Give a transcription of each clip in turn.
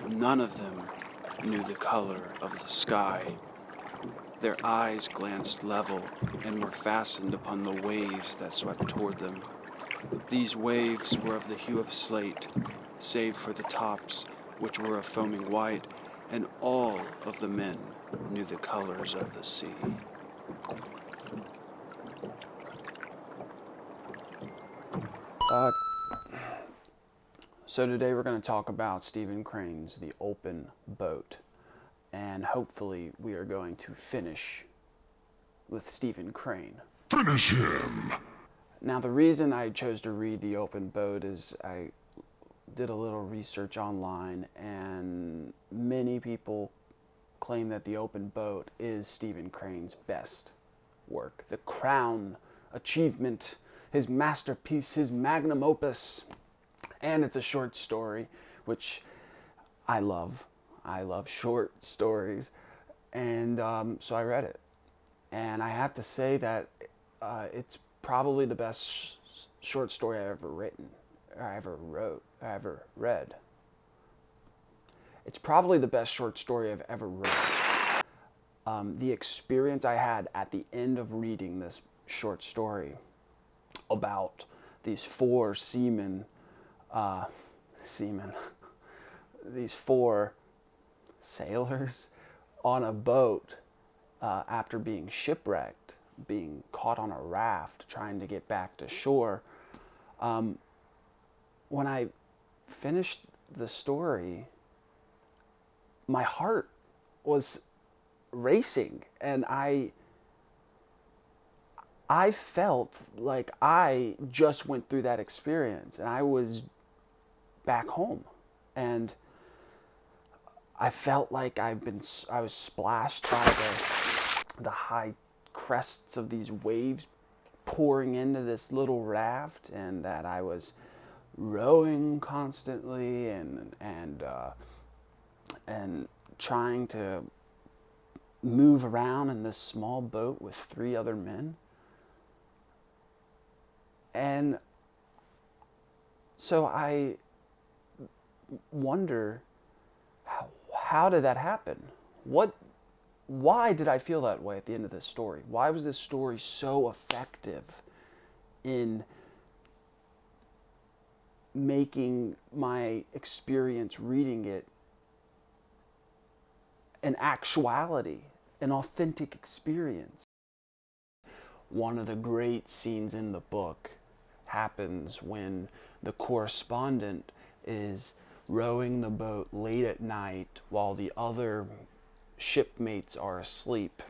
None of them knew the color of the sky. Their eyes glanced level and were fastened upon the waves that swept toward them. These waves were of the hue of slate, save for the tops, which were of foaming white, and all of the men knew the colors of the sea. So today we're going to talk about Stephen Crane's The Open Boat, and hopefully we are going to finish with Stephen Crane. Finish him! Now the reason I chose to read The Open Boat is I did a little research online, and many people claim that The Open Boat is Stephen Crane's best work, the crown achievement, his masterpiece, his magnum opus. And it's a short story, which I love. I love short stories. And so I read it. And I have to say that it's probably the best short story I've ever written, or I ever read. It's probably the best short story I've ever read. The experience I had at the end of reading this short story about these four these four sailors on a boat after being shipwrecked, being caught on a raft, trying to get back to shore. When I finished the story, my heart was racing, and I felt like I just went through that experience, and I was back home, and I felt like I was splashed by the high crests of these waves pouring into this little raft, and that I was rowing constantly and trying to move around in this small boat with three other men. And so I wonder, how did that happen? Why did I feel that way at the end of this story? Why was this story so effective in making my experience reading it an actuality, an authentic experience? One of the great scenes in the book happens when the correspondent is rowing the boat late at night while the other shipmates are asleep.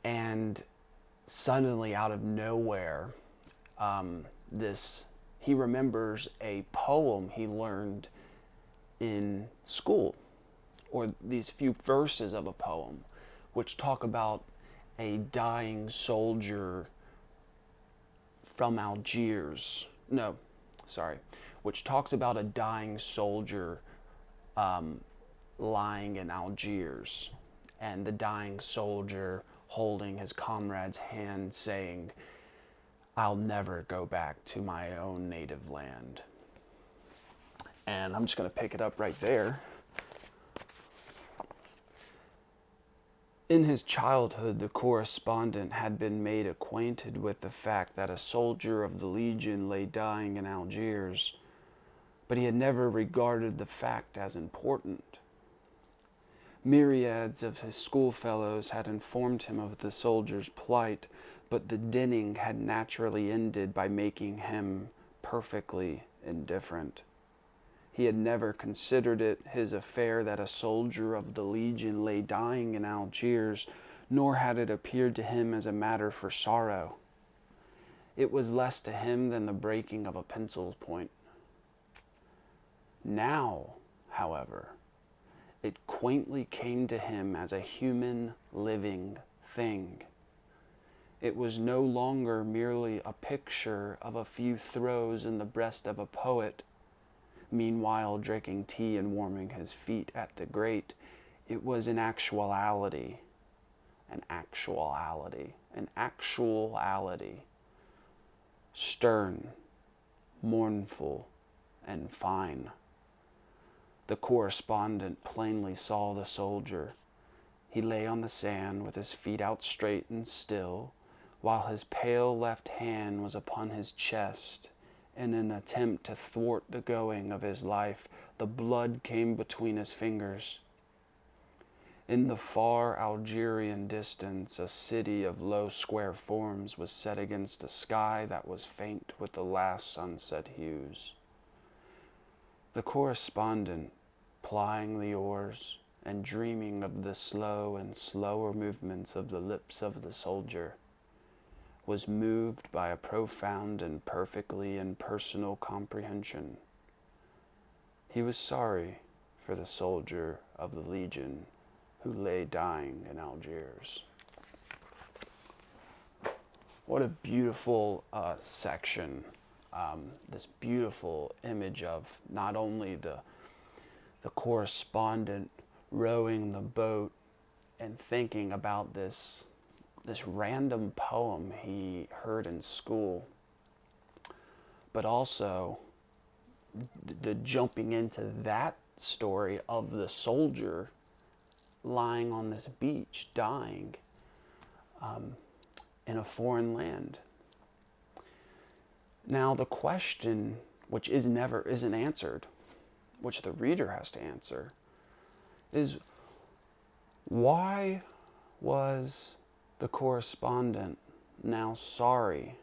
And suddenly, out of nowhere, he remembers a poem he learned in school, or these few verses of a poem, which talk about a dying soldier from Algiers. No, sorry. Which talks about a dying soldier lying in Algiers, and the dying soldier holding his comrade's hand saying, "I'll never go back to my own native land." And I'm just going to pick it up right there. In his childhood, the correspondent had been made acquainted with the fact that a soldier of the Legion lay dying in Algiers, but he had never regarded the fact as important. Myriads of his schoolfellows had informed him of the soldier's plight, but the dinning had naturally ended by making him perfectly indifferent. He had never considered it his affair that a soldier of the Legion lay dying in Algiers, nor had it appeared to him as a matter for sorrow. It was less to him than the breaking of a pencil's point. Now, however, it quaintly came to him as a human, living thing. It was no longer merely a picture of a few throws in the breast of a poet, meanwhile drinking tea and warming his feet at the grate. It was an actuality, stern, mournful, and fine. The correspondent plainly saw the soldier. He lay on the sand with his feet out straight and still, while his pale left hand was upon his chest. In an attempt to thwart the going of his life, the blood came between his fingers. In the far Algerian distance, a city of low square forms was set against a sky that was faint with the last sunset hues. The correspondent, plying the oars and dreaming of the slow and slower movements of the lips of the soldier, was moved by a profound and perfectly impersonal comprehension. He was sorry for the soldier of the Legion who lay dying in Algiers. What a beautiful section. This beautiful image of not only the correspondent rowing the boat and thinking about this random poem he heard in school, but also the jumping into that story of the soldier lying on this beach dying in a foreign land. Now the question, which isn't answered, which the reader has to answer, is why was the correspondent now sorry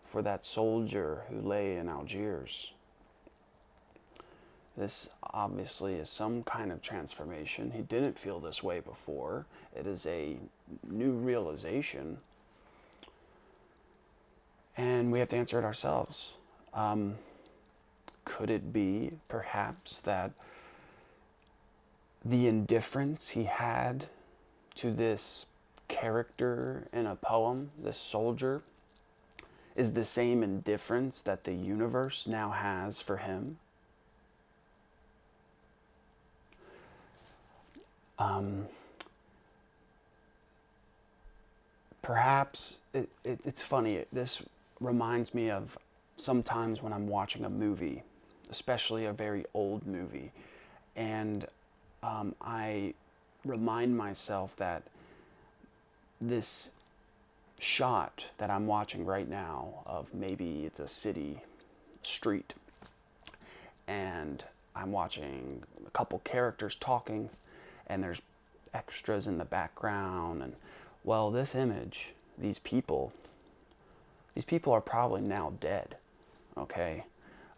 for that soldier who lay in Algiers? This obviously is some kind of transformation. He didn't feel this way before. It is a new realization. And we have to answer it ourselves. Could it be, perhaps, that the indifference he had to this character in a poem, this soldier, is the same indifference that the universe now has for him? Perhaps it's funny. This reminds me of sometimes when I'm watching a movie, especially a very old movie, and I remind myself that this shot that I'm watching right now of maybe it's a city street, and I'm watching a couple characters talking, and there's extras in the background, and well, this image, these people are probably now dead, okay?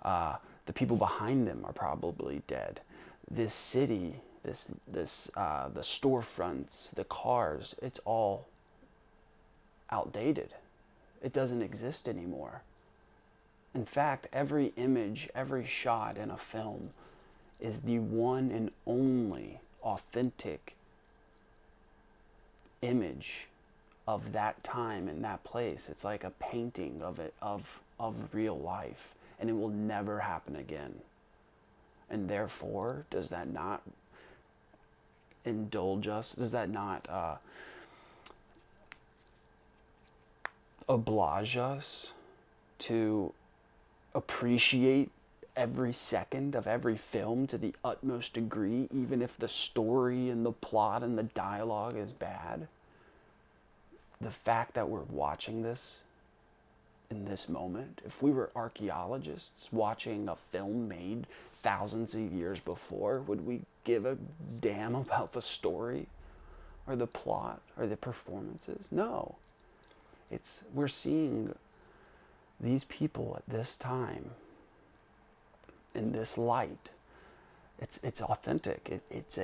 The people behind them are probably dead. This city, the storefronts, the cars, it's all outdated. It doesn't exist anymore. In fact, every image, every shot in a film is the one and only authentic image of that time and that place. It's like a painting of it, of real life, and it will never happen again. And therefore, does that not indulge us? Does that not oblige us to appreciate every second of every film to the utmost degree, even if the story and the plot and the dialogue is bad? The fact that we're watching this in this moment, if we were archaeologists watching a film made thousands of years before, would we give a damn about the story or the plot or the performances? No. We're seeing these people at this time in this light. It's authentic. It's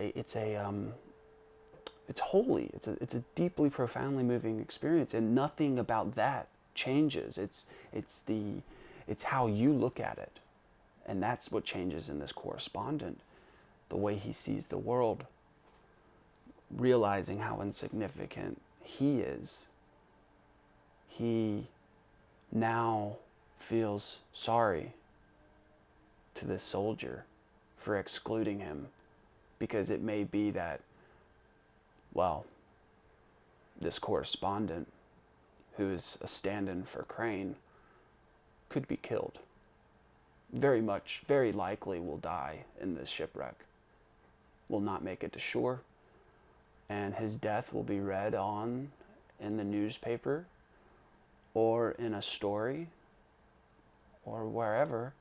holy. It's a deeply, profoundly moving experience, and nothing about that changes. It's how you look at it, and that's what changes in this correspondent. The way he sees the world, realizing how insignificant he is. He now feels sorry to this soldier for excluding him, because it may be that, well, this correspondent, who is a stand-in for Crane, could be killed. Very likely will die in this shipwreck. will not make it to shore, and his death will be read on in the newspaper or in a story or wherever,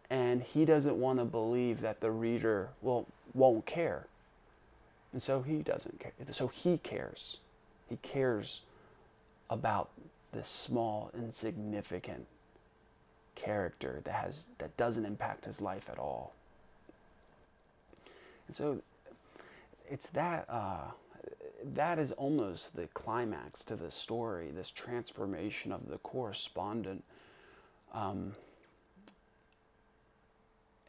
and he doesn't want to believe that the reader won't care. And so he doesn't care. So he cares. He cares about this small, insignificant character that doesn't impact his life at all. And so it's that is almost the climax to the story, this transformation of the correspondent,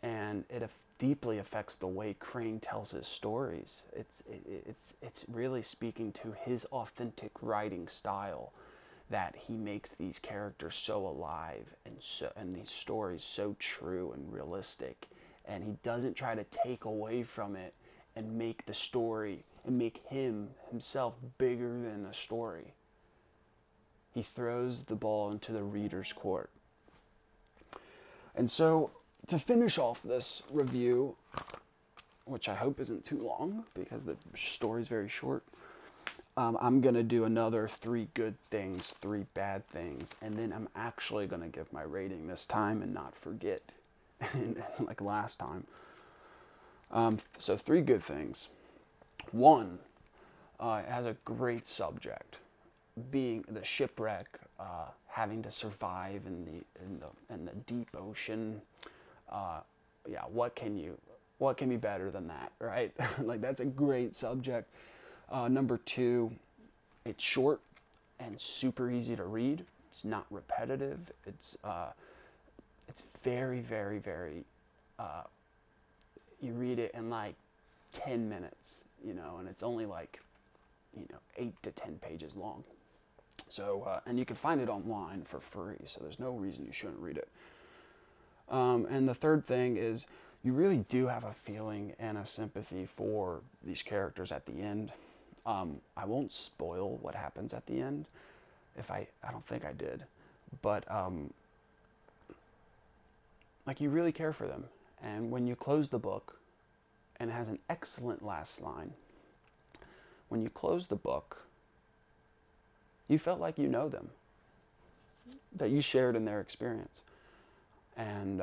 and it deeply affects the way Crane tells his stories. It's really speaking to his authentic writing style, that he makes these characters so alive and these stories so true and realistic, and he doesn't try to take away from it and make the story and make himself bigger than the story. He throws the ball into the reader's court. And so, to finish off this review, which I hope isn't too long because the story's very short, I'm going to do another 3 good things, 3 bad things, and then I'm actually going to give my rating this time and not forget, like last time. So 3 good things. 1, it has a great subject, being the shipwreck, having to survive in the deep ocean. What can be better than that, right? Like, that's a great subject. Number 2, it's short and super easy to read. It's not repetitive. It's very, very, very, you read it in like 10 minutes, and it's only like, 8 to 10 pages long. So, and you can find it online for free, so there's no reason you shouldn't read it. And the third thing is, you really do have a feeling and a sympathy for these characters at the end. I won't spoil what happens at the end, I don't think I did, but like, you really care for them. And when you close the book, and it has an excellent last line, when you close the book, you felt like you know them, that you shared in their experience. And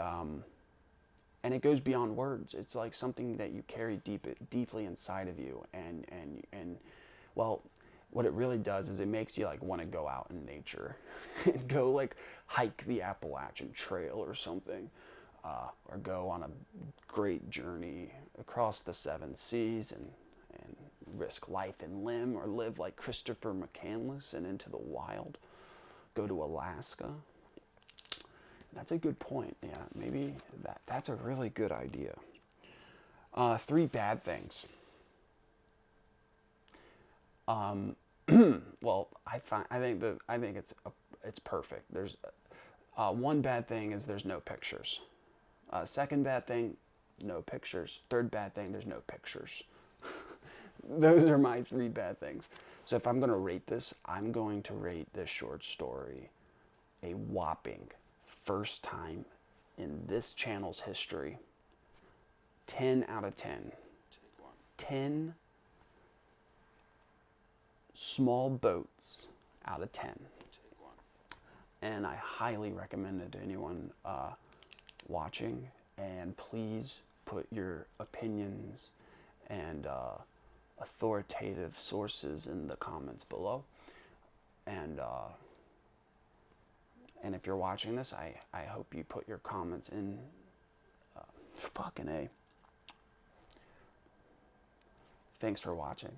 it goes beyond words. It's like something that you carry deeply inside of you. And well, what it really does is it makes you like want to go out in nature and go like hike the Appalachian Trail or something, or go on a great journey across the 7 seas and risk life and limb, or live like Christopher McCandless and into the wild. Go to Alaska. That's a good point. Yeah, maybe that's a really good idea. 3 bad things. Well, I think it's perfect. There's 1 bad thing is there's no pictures. Second bad thing, no pictures. Third bad thing, there's no pictures. Those are my 3 bad things. So if I'm going to rate this, I'm going to rate this short story a whopping, first time in this channel's history, 10 out of 10. 10 small boats out of 10. And I highly recommend it to anyone watching. And please put your opinions and authoritative sources in the comments below. And if you're watching this, I hope you put your comments in. Fucking A. Thanks for watching.